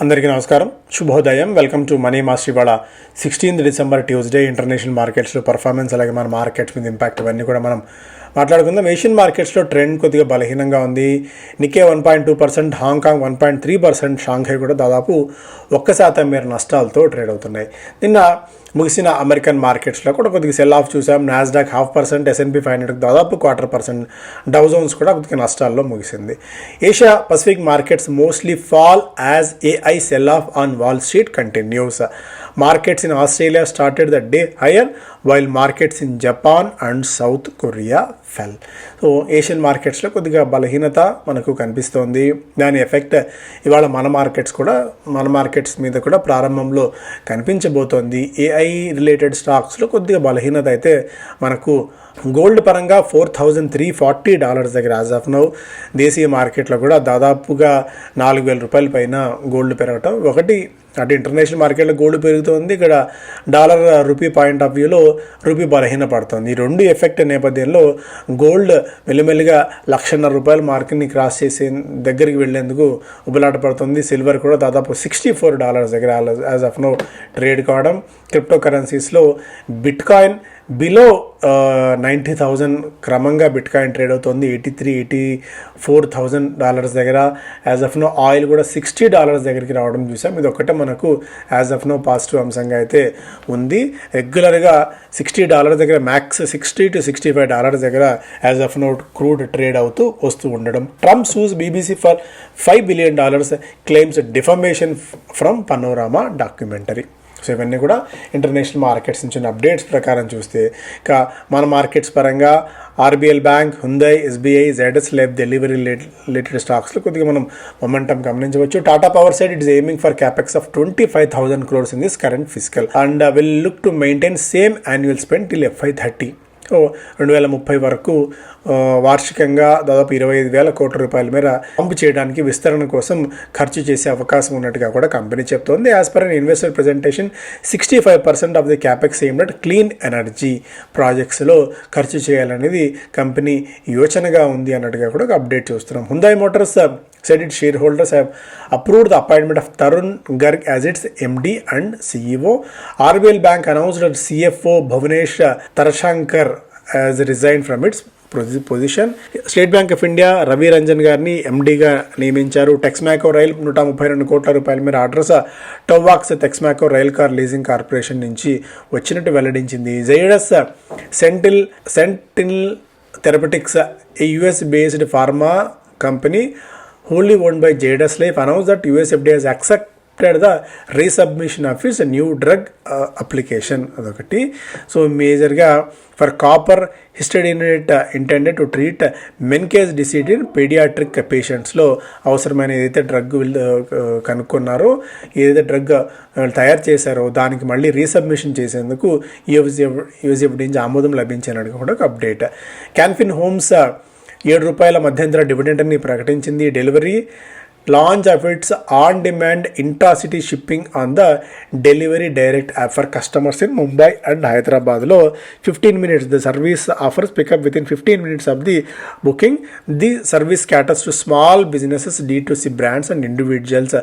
అందరికీ నమస్కారం, శుభోదయం. Welcome to money master. ఇవాళ 16 డిసెంబర్ ట్యూస్డే ఇంటర్నేషనల్ మార్కెట్స్లో పర్ఫార్మెన్స్, అలాగే మన మార్కెట్స్ మీద ఇంపాక్ట్ ఇవన్నీ కూడా మనం మాట్లాడుకుందాం. ఏషియన్ మార్కెట్స్లో ట్రెండ్ కొద్దిగా బలహీనంగా ఉంది. నికే 1.2%, హాంకాంగ్ 1.3%, షాంఘై కూడా దాదాపు 1% మేర నష్టాలతో ట్రేడ్ అవుతున్నాయి. నిన్న ముగిసిన అమెరికన్ మార్కెట్స్లో కూడా కొద్దిగా సెల్ ఆఫ్ చూసాం. నాస్డాక్ 0.5%, S&P 500 దాదాపు 0.25%, డౌ జోన్స్ కూడా కొద్దిగా నష్టాల్లో ముగిసింది. Asia Pacific markets mostly fall as AI sell off on Wall Street continues. Markets in Australia started the day higher while markets in Japan and South Korea fell. So Asian మార్కెట్స్లో కొద్దిగా బలహీనత మనకు కనిపిస్తోంది. దాని ఎఫెక్ట్ ఇవాళ మన markets మీద కూడా ప్రారంభంలో కనిపించబోతోంది. AI రిలేటెడ్ స్టాక్స్లో కొద్దిగా బలహీనత అయితే మనకు గోల్డ్ పరంగా $4,340 దగ్గర యాజ్ ఆఫ్ నౌ. దేశీయ మార్కెట్లో కూడా దాదాపుగా $4,000 పైన గోల్డ్ పెరగటం ఒకటి. అటు ఇంటర్నేషనల్ మార్కెట్లో గోల్డ్ పెరుగుతుంది, ఇక్కడ డాలర్ రూపీ పాయింట్ ఆఫ్ వ్యూలో రూపీ బలహీన పడుతుంది. ఈ రెండు ఎఫెక్ట్ నేపథ్యంలో గోల్డ్ మెల్లిమెల్లిగా $1,50,000 మార్కెట్ని క్రాస్ చేసే దగ్గరికి వెళ్లేందుకు ఉబలాట పడుతుంది. సిల్వర్ కూడా దాదాపు $64 దగ్గర యాజ్ ఆఫ్ నో ట్రేడ్ కావడం. క్రిప్టో కరెన్సీస్లో బిట్ కాయిన్ బిలో 90,000 క్రమంగా బిట్ కాయిన్ ట్రేడ్ అవుతుంది. $84,000 దగ్గర యాజ్ ఆఫ్ నో. ఆయిల్ కూడా $60 దగ్గరికి రావడం చూసాం. ఇది ఒక్కటే మనకు యాజ్ ఆఫ్ నో పాజిటివ్ అంశంగా అయితే ఉంది. రెగ్యులర్గా $60 దగ్గర, మ్యాక్స్ $60 to $65 దగ్గర as of now crude trade అవుతూ వస్తూ ఉండడం. Trump sues BBC for $5 billion claims defamation from Panorama documentary. So ఇవన్నీ కూడా ఇంటర్నేషనల్ మార్కెట్స్ నుంచి అప్డేట్స్ ప్రకారం చూస్తే, ఇక మన మార్కెట్స్ పరంగా RBL bank, హుందై, SBI, ZS life delivery related స్టాక్స్లో కొద్దిగా మనం మొమెంటం గమనించవచ్చు. Tata power side it's aiming for capex of 25,000 crores in this current physical and will look to maintain same annual spend till FY30. 2030 వరకు వార్షికంగా దాదాపు 25,000 కోట్ల రూపాయల మేర పంపు చేయడానికి విస్తరణ కోసం ఖర్చు చేసే అవకాశం ఉన్నట్టుగా కూడా కంపెనీ చెప్తోంది. As per an investor presentation 65% of the capex aimed at clean energy ప్రాజెక్ట్స్లో ఖర్చు చేయాలనేది కంపెనీ యోచనగా ఉంది అన్నట్టుగా కూడా ఒక అప్డేట్ చూస్తున్నాం. హుందాయ్ Motors said its shareholders have approved the appointment of Tarun Garg as its MD and CEO. RBL Bank announced that CFO Bhuvanesh Tarashankar has resigned from its position. State Bank of India Ravi Ranjan గారిని ఎండీగా నియమించారు. Texmaco rail 132 కోట్ల రూపాయల మేర orders టోవాక్స్ Texmaco rail car leasing corporation నుంచి వచ్చినట్టు వెల్లడించింది. Zydus Sentynl therapeutics, a US based pharma company wholly owned by Zydus Life, announced that US FDA has accepted the resubmission of its new drug application. అదొకటి. So మేజర్గా for copper histidinate intended to treat Menkes disease in paediatric పేషెంట్స్లో అవసరమైన ఏదైతే drug కనుక్కున్నారో, ఏదైతే drug తయారు చేశారో దానికి మళ్ళీ రీసబ్మిషన్ చేసేందుకు యూఎస్ఎఫ్డీ నుంచి ఆమోదం లభించినట్టు కూడా ఒక అప్డేట్. క్యాన్ఫిన్ హోమ్స్ $7 మధ్యంతర డివిడెండ్ని ప్రకటించింది. Delivery launch of its on demand intracity shipping on the delivery direct app for customers in Mumbai and హైదరాబాద్లో 15 minutes. The service offers pickup within 15 minutes of the booking. The service caters to small businesses, D2C brands and individuals.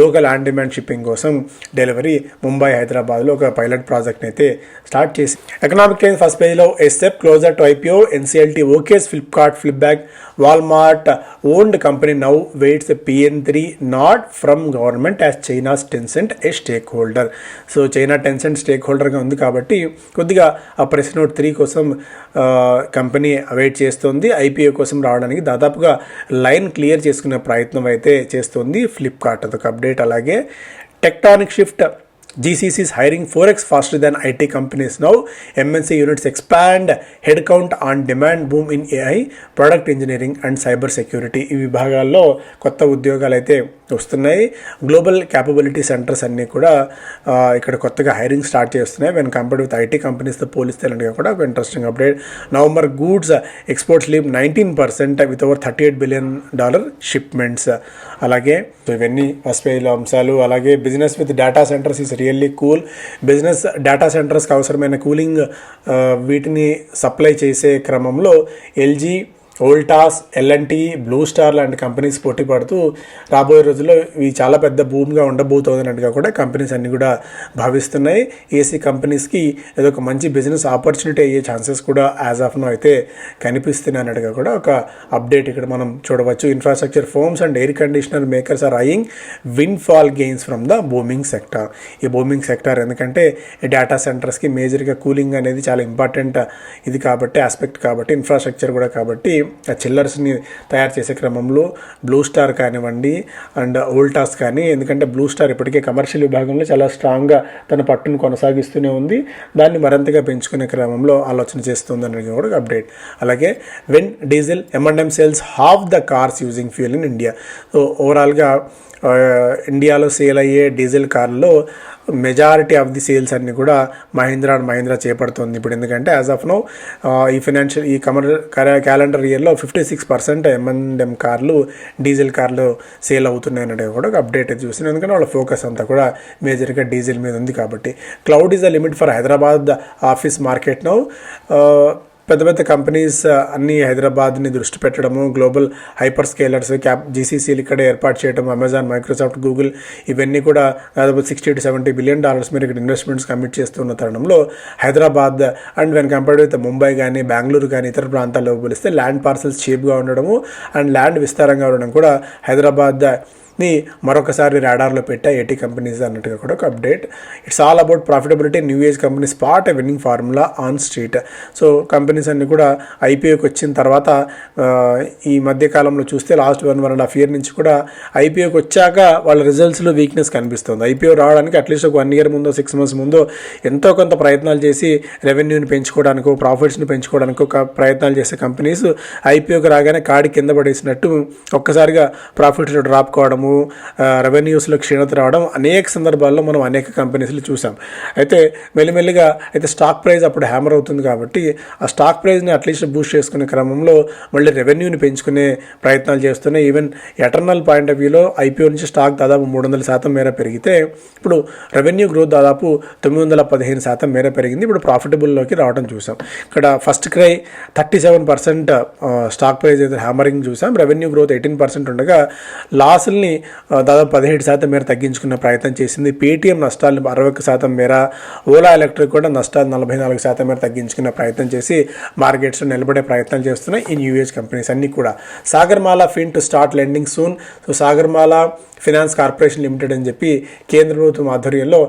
Local on demand shipping కోసం delivery Mumbai, హైదరాబాద్లో ఒక pilot ప్రాజెక్ట్ని అయితే start చేసి. Economic Times first పేజ్లో a step closer to IPO, NCLT okays Flipkart flipback. Walmart owned company now waits PN3 nod from government as China's Tencent a stakeholder. So China Tencent stake హోల్డర్గా ఉంది కాబట్టి కొద్దిగా ఆ press note 3 కోసం company wait చేస్తుంది. IPO కోసం రావడానికి దాదాపుగా లైన్ క్లియర్ చేసుకునే ప్రయత్నం అయితే చేస్తుంది ఫ్లిప్కార్ట్. అదొక అప్డేట్. అలాగే tectonic shift, GCC is hiring 4x faster than IT companies now. MNC units expand headcount on demand boom in AI, product engineering and cyber security. ఈ విభాగాల్లో కొత్త ఉద్యోగాలు అయితే వస్తున్నాయి. గ్లోబల్ క్యాపబిలిటీ సెంటర్స్ అన్నీ కూడా ఇక్కడ కొత్తగా హైరింగ్ స్టార్ట్ చేస్తున్నాయి. వెన్ కంపేర్డ్ విత్ IT కంపెనీస్తో పోలిస్తే కూడా ఒక interesting update. November goods exports leap 19% with over $38 billion shipments. అలాగే ఇవన్నీ ఫస్ట్ పేజ్లో అంశాలు. అలాగే business with data centres is really cool. Business data సెంటర్స్కి అవసరమైన కూలింగ్ వీటిని సప్లై చేసే క్రమంలో LG Voltas, LNT, Blue Star లాంటి కంపెనీస్ పోటీ పడుతూ రాబోయే రోజుల్లో ఇవి చాలా పెద్ద భూమిగా ఉండబోతోందన్నట్టుగా కూడా కంపెనీస్ అన్ని కూడా భావిస్తున్నాయి. ఏసీ కంపెనీస్కి ఏదో ఒక మంచి బిజినెస్ ఆపర్చునిటీ అయ్యే ఛాన్సెస్ కూడా యాజ్ ఆఫ్ నో అయితే కనిపిస్తున్నాయి అన్నట్టుగా కూడా ఒక అప్డేట్ ఇక్కడ మనం చూడవచ్చు. Infrastructure firms and air conditioner makers are eyeing windfall gains from the booming sector. ఈ బూమింగ్ సెక్టార్ ఎందుకంటే డేటా సెంటర్స్కి మేజర్గా కూలింగ్ అనేది చాలా ఇంపార్టెంట్ ఇది కాబట్టి ఆస్పెక్ట్ కాబట్టి ఇన్ఫ్రాస్ట్రక్చర్ కూడా కాబట్టి ఆ చిల్లర్స్ని తయారు చేసే క్రమంలో బ్లూ స్టార్ కానివ్వండి అండ్ వోల్టాస్ కానీ, ఎందుకంటే బ్లూ స్టార్ ఇప్పటికే కమర్షియల్ విభాగంలో చాలా స్ట్రాంగ్గా తన పట్టును కొనసాగిస్తూనే ఉంది, దాన్ని మరింతగా పెంచుకునే క్రమంలో ఆలోచన చేస్తుంది అనేది కూడా అప్డేట్. అలాగే when diesel M&M sales half the cars using fuel in India. So ఓవరాల్గా ఇండియాలో సేల్ అయ్యే డీజిల్ కార్లలో మెజారిటీ ఆఫ్ ది సేల్స్ అన్నీ కూడా మహీంద్రా అండ్ మహీంద్రా చేపడుతుంది ఇప్పుడు. ఎందుకంటే యాజ్ ఆఫ్ నో ఈ క్యాలెండర్ ఇయర్లో 56% M&M కార్లు డీజిల్ కార్లు సేల్ అవుతున్నాయి అనేది కూడా ఒక అప్డేట్ అయితే చూస్తున్నాను. ఎందుకంటే వాళ్ళ ఫోకస్ అంతా కూడా మేజర్గా డీజిల్ మీద ఉంది కాబట్టి. Cloud is the limit for Hyderabad office market now. పెద్ద పెద్ద కంపెనీస్ అన్నీ హైదరాబాద్ని దృష్టి పెట్టడము, గ్లోబల్ హైపర్ స్కేలర్స్ జీసీసీలు ఇక్కడ ఏర్పాటు చేయడం, అమెజాన్, మైక్రోసాఫ్ట్, గూగుల్ ఇవన్నీ కూడా దాదాపు $60 to $70 బిలియన్ మీరు ఇక్కడ ఇన్వెస్ట్మెంట్స్ కమిట్ చేస్తున్న తరుణంలో Hyderabad and when compared with Mumbai కానీ బెంగళూరు కానీ ఇతర ప్రాంతాల్లో పోలిస్తే ల్యాండ్ పార్సల్స్ చీప్గా ఉండడము అండ్ ల్యాండ్ విస్తారంగా ఉండడం కూడా హైదరాబాద్ని మరొకసారి రాడార్లో పెట్టా ఏటీ కంపెనీస్ అన్నట్టుగా కూడా ఒక update. It's all about profitability, new age company spot a winnowing formula on street. So companies అన్నీ కూడా ఐపీఓకి వచ్చిన తర్వాత ఈ మధ్యకాలంలో చూస్తే లాస్ట్ 1.5 year నుంచి కూడా ఐపీఓకి వచ్చాక వాళ్ళ రిజల్ట్స్లో వీక్నెస్ కనిపిస్తుంది. ఐపీఓ రావడానికి అట్లీస్ట్ ఒక 1 year ముందో 6 months ముందో ఎంతో కొంత ప్రయత్నాలు చేసి రెవెన్యూని పెంచుకోవడానికో ప్రాఫిట్స్ని పెంచుకోవడానికో ప్రయత్నాలు చేసే కంపెనీస్ ఐపీఓకి రాగానే కాడి కింద పడేసినట్టు ఒక్కసారిగా ప్రాఫిట్స్ డ్రాప్ కావడము, రెవెన్యూస్లో క్షీణత రావడం అనేక సందర్భాల్లో మనం అనేక కంపెనీస్లో చూసాం. అయితే మెల్లిమెల్లిగా అయితే స్టాక్ ప్రైస్ అప్పుడు హ్యామర్ అవుతుంది కాబట్టి ఆ స్టాక్ ప్రైస్ని అట్లీస్ట్ బూస్ట్ చేసుకునే క్రమంలో మళ్ళీ రెవెన్యూని పెంచుకునే ప్రయత్నాలు చేస్తున్నాయి. ఈవెన్ ఎటర్నల్ పాయింట్ ఆఫ్ వ్యూలో ఐపీఓ నుంచి స్టాక్ దాదాపు 300% మేర పెరిగితే ఇప్పుడు రెవెన్యూ గ్రోత్ దాదాపు 915% మేర పెరిగింది. ఇప్పుడు ప్రాఫిటబుల్లోకి రావడం చూసాం. ఇక్కడ ఫస్ట్ క్రై 37% స్టాక్ ప్రైస్ అయితే హ్యామరింగ్ చూసాం. రెవెన్యూ గ్రోత్ 18% ఉండగా లాసుల్ని దాదాపు 17% మేర తగ్గించుకునే ప్రయత్నం చేసింది. పేటీఎం నష్టాలను 61% మేర, ఓలా ఎలక్ట్రిక్ కూడా నష్టాలు 44% మేర తగ్గించుకునే ప్రయత్నం చేసి మార్కెట్స్లో నిలబడే ప్రయత్నాలు చేస్తున్నాయి ఈ న్యూ ఏజ్ కంపెనీస్ అన్నీ కూడా. Sagarmala fin to start lending soon. So Sagarmala finance corporation limited అని చెప్పి కేంద్ర ప్రభుత్వం ఆధ్వర్యంలో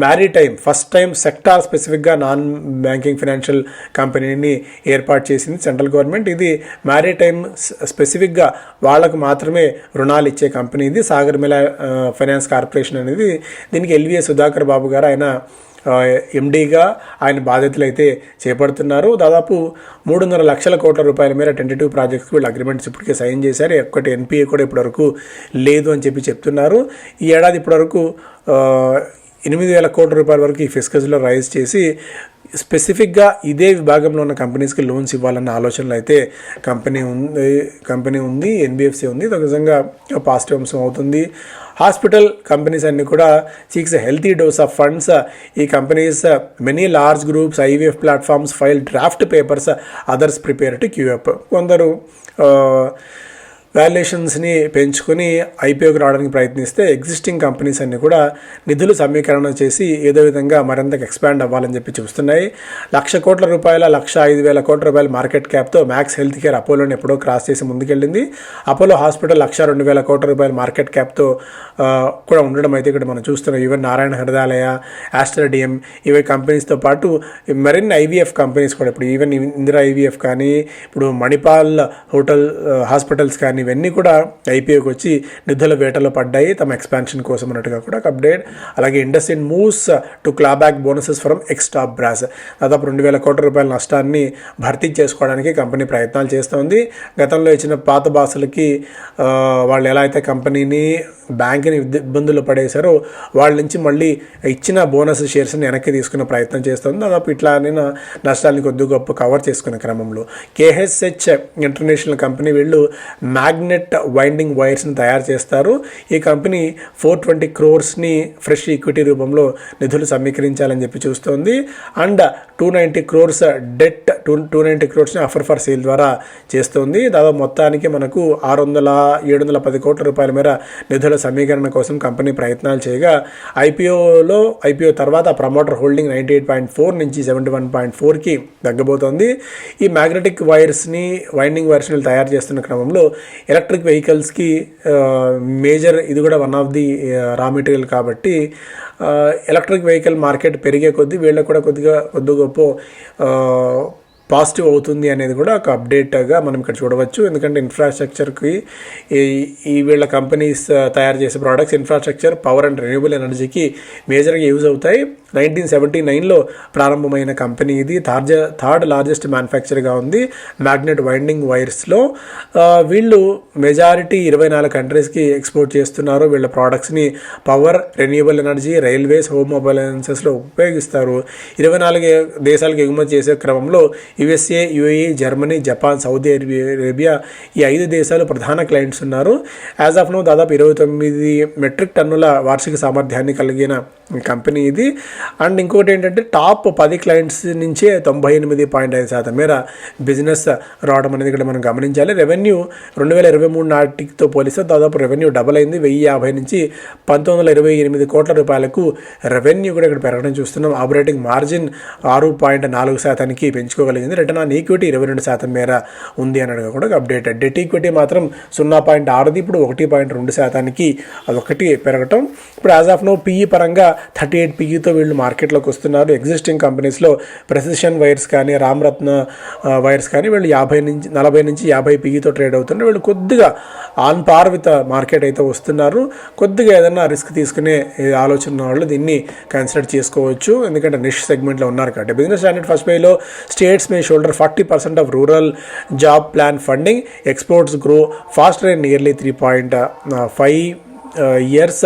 మ్యారిటైమ్ ఫస్ట్ టైం సెక్టార్ స్పెసిఫిక్గా నాన్ బ్యాంకింగ్ ఫైనాన్షియల్ కంపెనీని ఏర్పాటు చేసింది సెంట్రల్ గవర్నమెంట్. ఇది మ్యారిటైమ్ స్పెసిఫిక్గా వాళ్ళకు మాత్రమే రుణాలు ఇచ్చే కంపెనీ ఇది సాగర్మాల ఫైనాన్స్ కార్పొరేషన్ అనేది. దీనికి ఎల్వీఎస్ సుధాకర్ బాబు గారు ఆయన ఎండీగా ఆయన బాధ్యతలు అయితే చేపడుతున్నారు. దాదాపు 3.5 లక్షల కోట్ల రూపాయల మేర 22 ప్రాజెక్ట్స్కి వీళ్ళు అగ్రిమెంట్స్ ఇప్పటికే సైన్ చేశారు. ఒక్కటి ఎన్పిఏ కూడా ఇప్పటివరకు లేదు అని చెప్పి చెప్తున్నారు. ఈ ఏడాది ఇప్పటివరకు 8,000 కోట్ల రూపాయల వరకు ఈ ఫిస్కస్లో రైజ్ చేసి స్పెసిఫిక్గా ఇదే విభాగంలో ఉన్న కంపెనీస్కి లోన్స్ ఇవ్వాలన్న ఆలోచనలు అయితే కంపెనీ ఉంది ఎన్బిఎఫ్సి ఉంది. నిజంగా పాజిటివ్ అంశం అవుతుంది. హాస్పిటల్ కంపెనీస్ అన్నీ కూడా seeks healthy dose of funds. ఈ companies many large groups IVF platforms file draft papers, others prepare to queue up. కొందరు వాల్యుయేషన్స్ని పెంచుకొని ఐపీఓకి రావడానికి ప్రయత్నిస్తే ఎగ్జిస్టింగ్ కంపెనీస్ అన్నీ కూడా నిధులు సమీకరణ చేసి ఏదో విధంగా మరింతగా ఎక్స్పాండ్ అవ్వాలని చెప్పి చూస్తున్నాయి. 1,00,000 కోట్ల రూపాయల 1,05,000 కోట్ల రూపాయల మార్కెట్ క్యాప్తో మ్యాక్స్ హెల్త్ కేర్ అపోలోని ఎప్పుడో క్రాస్ చేసి ముందుకెళ్ళింది. అపోలో హాస్పిటల్ 1,02,000 కోట్ల రూపాయల మార్కెట్ క్యాప్తో కూడా ఉండడం అయితే ఇక్కడ మనం చూస్తున్నాం. ఈవెన్ నారాయణ హృదయాలయ, ఆస్ట్రాడియం ఇవి కంపెనీస్తో పాటు మరిన్ని ఐవీఎఫ్ కంపెనీస్ కూడా ఇప్పుడు ఈవెన్ ఇందిరా ఐవీఎఫ్ కానీ ఇప్పుడు మణిపాల్ హోటల్ హాస్పిటల్స్ కానీ ఇవన్నీ కూడా ఐపీఓకి వచ్చి నిధుల వేటలో పడ్డాయి తమ ఎక్స్పాన్షన్ కోసం అన్నట్టుగా కూడా ఒక అప్డేట్. అలాగే ఇండస్ఇండ్ మూవ్స్ టు క్లా బ్యాక్ బోనసెస్ ఫ్రమ్ ఎక్స్టాప్ బ్రాస్. దాదాపు 2,000 కోట్ల రూపాయల నష్టాన్ని భర్తీ చేసుకోవడానికి కంపెనీ ప్రయత్నాలు చేస్తోంది. గతంలో ఇచ్చిన పాత బాసులకి వాళ్ళు ఎలా అయితే కంపెనీని బ్యాంక్ని ఇబ్బందులు పడేశారో వాళ్ళ నుంచి మళ్ళీ ఇచ్చిన బోనస్ షేర్స్ని వెనక్కి తీసుకునే ప్రయత్నం చేస్తుంది. దాదాపు ఇట్లా నేను నష్టాలని కొద్ది గొప్ప కవర్ చేసుకునే క్రమంలో కేహెచ్హెచ్ ఇంటర్నేషనల్ కంపెనీ వీళ్ళు మ్యాగ్నెట్ వైండింగ్ వైర్స్ని తయారు చేస్తారు. ఈ కంపెనీ 420 crores-ని ఫ్రెష్ ఈక్విటీ రూపంలో నిధులు సమీకరించాలని చెప్పి చూస్తోంది. అండ్ 290 crores డెట్ 290 crores-ని ఆఫర్ ఫర్ సేల్ ద్వారా చేస్తోంది. దాదాపు మొత్తానికి మనకు 710 కోట్ల రూపాయల మేర నిధుల సమీకరణ కోసం కంపెనీ ప్రయత్నాలు చేయగా ఐపీఓ తర్వాత ప్రమోటర్ హోల్డింగ్ 98.4 నుంచి 71.4కి తగ్గబోతోంది. ఈ మ్యాగ్నెటిక్ వైండింగ్ వైర్స్ని తయారు చేస్తున్న క్రమంలో ఎలక్ట్రిక్ వెహికల్స్కి మేజర్ ఇది కూడా one of the raw material కాబట్టి ఎలక్ట్రిక్ వెహికల్ మార్కెట్ పెరిగే కొద్దీ వీళ్ళకి కూడా కొద్ది గొప్ప పాజిటివ్ అవుతుంది అనేది కూడా ఒక అప్డేట్గా మనం ఇక్కడ చూడవచ్చు. ఎందుకంటే ఇన్ఫ్రాస్ట్రక్చర్కి ఈ వీళ్ళ కంపెనీస్ తయారు చేసే products infrastructure, power and renewable ఎనర్జీకి మేజర్గా యూజ్ అవుతాయి. 1979లో ప్రారంభమైన కంపెనీ ఇది. థర్డ్ లార్జెస్ట్ మ్యానుఫ్యాక్చర్గా ఉంది మ్యాగ్నెట్ వైండింగ్ వైర్స్లో. వీళ్ళు మెజారిటీ 24 కంట్రీస్కి ఎక్స్పోర్ట్ చేస్తున్నారు. వీళ్ళ ప్రోడక్ట్స్ని power, renewable energy, railways, home అప్లయన్సెస్లో ఉపయోగిస్తారు. 24 దేశాలకు ఎగుమతి చేసే క్రమంలో USA, UAE, Germany, Japan, Saudi Arabia ఈ 5 దేశాలు ప్రధాన క్లయింట్స్ ఉన్నారు. యాజ్ ఆఫ్ నో దాదాపు 29 మెట్రిక్ టన్నుల వార్షిక సామర్థ్యాన్ని కలిగిన కంపెనీ ఇది. అండ్ ఇంకోటి ఏంటంటే టాప్ 10 క్లయింట్స్ నుంచే 98.5% మేర బిజినెస్ రావడం అనేది ఇక్కడ మనం గమనించాలి. రెవెన్యూ 2023 నాటితో పోలిస్తే దాదాపు రెవెన్యూ డబల్ అయింది. 1050 నుంచి 1928 కోట్ల రూపాయలకు రెవెన్యూ కూడా ఇక్కడ పెరగడం చూస్తున్నాం. ఆపరేటింగ్ మార్జిన్ 6.4%కి పెంచుకోగలిగింది. రిటర్న్ ఆన్ ఈక్విటీ 22% మేర ఉంది అన్నట్టుగా కూడా అప్డేట్. డెట్ ఈక్విటీ మాత్రం 0.6ది ఇప్పుడు 1.2%కి అదొకటి పెరగటం. ఇప్పుడు యాజ్ ఆఫ్ నో పీఈ పరంగా 38 పీఈతో వీళ్ళు మార్కెట్లోకి వస్తున్నారు. ఎగ్జిస్టింగ్ కంపెనీస్లో ప్రెసిషన్ వైర్స్ కానీ, రామ్రత్న వైర్స్ కానీ వీళ్ళు 40 నుంచి 50 పీఈతో ట్రేడ్ అవుతున్నారు. వీళ్ళు కొద్దిగా ఆన్ పార్ విత్ మార్కెట్ అయితే వస్తున్నారు. కొద్దిగా ఏదైనా రిస్క్ తీసుకునే ఆలోచన వాళ్ళు దీన్ని కన్సిడర్ చేసుకోవచ్చు. ఎందుకంటే నిష్ సెగ్మెంట్లో ఉన్నారు కాబట్టి. బిజినెస్ స్టాండర్డ్ ఫస్ట్ పేలో states may shoulder 40% of rural job plan funding, exports grow faster in nearly 3.5 years.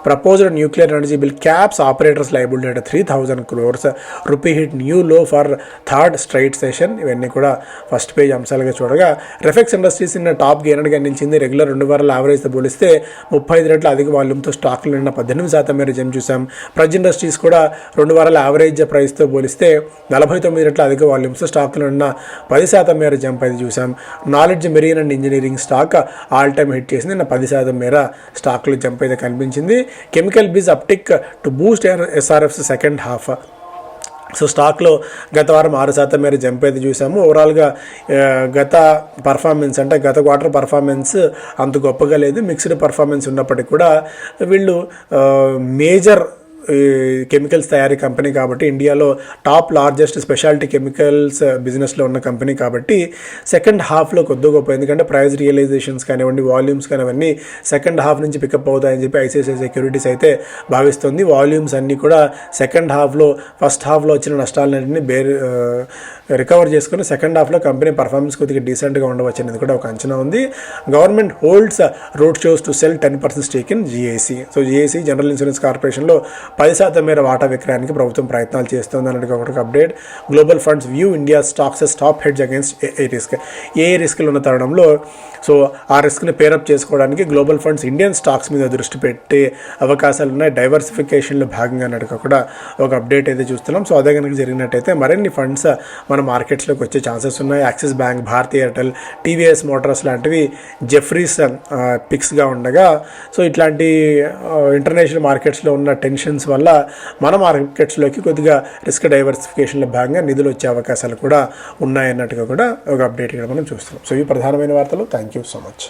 Proposed nuclear energy bill caps operators liability at 3,000 crores. Rupee hit new low for third straight session. ఇవన్నీ కూడా first page అంశాలుగా చూడగా రెఫెక్స్ industries నిన్న top గెయినర్గా నిలిచింది. Regular 2 వారాల యావరేజ్తో పోలిస్తే 35 రెట్ల అధిక వాల్యూమ్తో స్టాక్లు నిన్న 18% మేర జంప్ చూసాం. ప్రజ్ ఇండస్ట్రీస్ కూడా 2 వారాల యావరేజ్ ప్రైస్తో పోలిస్తే 49 రెట్ల అధిక వాల్యూమ్స్తో స్టాక్లు నిన్న 10% మేర జంప్ అయితే చూసాం. Knowledge, marine and engineering stock all time hit చేసింది. నిన్న 10% మేర స్టాక్లు జంప్ అయితే కనిపించింది. Chemical biz uptick to boost SRF's second half. So స్టాక్లో గత వారం 6% మేర జంప్ అయితే చూసాము. ఓవరాల్గా గత పర్ఫార్మెన్స్ అంటే గత క్వార్టర్ పర్ఫార్మెన్స్ అంత గొప్పగా లేదు. మిక్స్డ్ పర్ఫార్మెన్స్ ఉన్నప్పటికీ కూడా వీళ్ళు మేజర్ కెమికల్స్ తయారీ కంపెనీ కాబట్టి, ఇండియాలో టాప్ లార్జెస్ట్ స్పెషాలిటీ కెమికల్స్ బిజినెస్లో ఉన్న కంపెనీ కాబట్టి సెకండ్ హాఫ్లో కొద్ది గొప్ప, ఎందుకంటే ప్రైస్ రియలైజేషన్స్ కానివ్వండి, వాల్యూమ్స్ కానివ్వండి సెకండ్ హాఫ్ నుంచి పికప్ అవుతాయని చెప్పి ఐసిఐసిఐ సెక్యూరిటీస్ అయితే భావిస్తుంది. వాల్యూమ్స్ అన్నీ కూడా సెకండ్ హాఫ్లో ఫస్ట్ హాఫ్లో వచ్చిన నష్టాలన్నింటినీ రికవర్ చేసుకుని సెకండ్ హాఫ్లో కంపెనీ పర్ఫార్మెన్స్ కొద్దిగా డీసెంట్గా ఉండవచ్చు అనేది కూడా ఒక అంచనా ఉంది. Government holds road shows to cell 10% stake in GIC. So GIC general insurance కార్పొరేషన్లో 10% మేర వాటా విక్రయానికి ప్రభుత్వం ప్రయత్నాలు చేస్తుంది అన్నట్టుగా ఒక update. Global funds view India stocks top hedge against a risk. A రిస్క్లు ఉన్న తరుణంలో సో ఆ రిస్క్ని పేరప్ చేసుకోవడానికి గ్లోబల్ ఫండ్స్ ఇండియన్ స్టాక్స్ మీద దృష్టి పెట్టే అవకాశాలు ఉన్నాయి. డైవర్సిఫికేషన్లో భాగంగా అన్నట్టుగా కూడా ఒక అప్డేట్ అయితే చూస్తున్నాం. సో అదే కనుక జరిగినట్టయితే మరిన్ని ఫండ్స్ మన మార్కెట్స్లోకి వచ్చే ఛాన్సెస్ ఉన్నాయి. Axis Bank, Bharti Airtel, TVS Motors లాంటివి జెఫ్రీస్ పిక్స్గా ఉండగా, సో ఇట్లాంటి ఇంటర్నేషనల్ మార్కెట్స్లో ఉన్న టెన్షన్స్ వల్ల మన మార్కెట్స్లోకి కొద్దిగా రిస్క్ డైవర్సిఫికేషన్లో భాగంగా నిధులు వచ్చే అవకాశాలు కూడా ఉన్నాయన్నట్టుగా కూడా ఒక అప్డేట్ ఇక్కడ మనం చూస్తున్నాం. సో ఇవి ప్రధానమైన వార్తలు. Thank you so much.